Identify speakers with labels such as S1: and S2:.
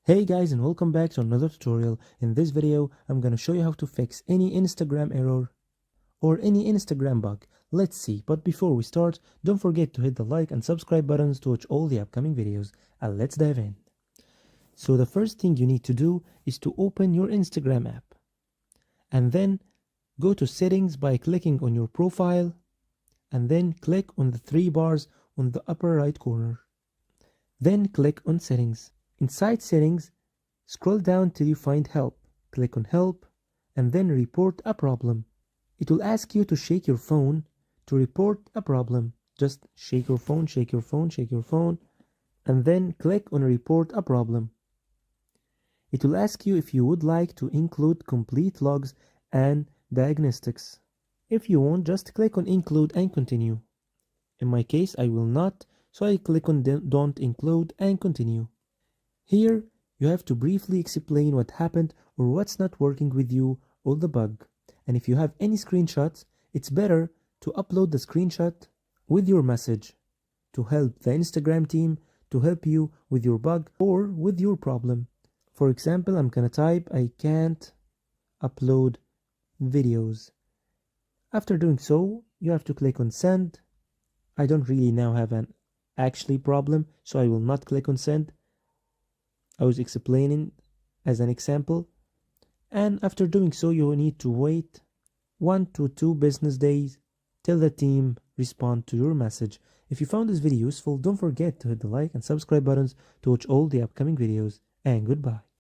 S1: Hey guys, and welcome back to another tutorial. In this video, I'm gonna show you how to fix any Instagram error or any Instagram bug. Let's see, but before we start, don't forget to hit the like and subscribe buttons to watch all the upcoming videos, and let's dive in. So the first thing you need to do is to open your Instagram app, and then go to settings by clicking on your profile, and then click on the three bars on the upper right corner. Then click on settings. Inside settings, scroll down till you find help. Click on help and then report a problem. It will ask you to shake your phone to report a problem. Just shake your phone, shake your phone, shake your phone, and then click on report a problem. It will ask you if you would like to include complete logs and diagnostics. If you want, just click on include and continue. In my case, I will not, so I click on don't include and continue. Here, you have to briefly explain what happened or what's not working with you or the bug. And if you have any screenshots, it's better to upload the screenshot with your message to help the Instagram team to help you with your bug or with your problem. For example, I'm gonna type I can't upload videos. After doing so, you have to click on send. I don't really now have an actually problem, so I will not click on send. I was explaining as an example, and after doing so you need to wait 1 to 2 business days till the team respond to your message. If you found this video useful, don't forget to hit the like and subscribe buttons to watch all the upcoming videos, and goodbye.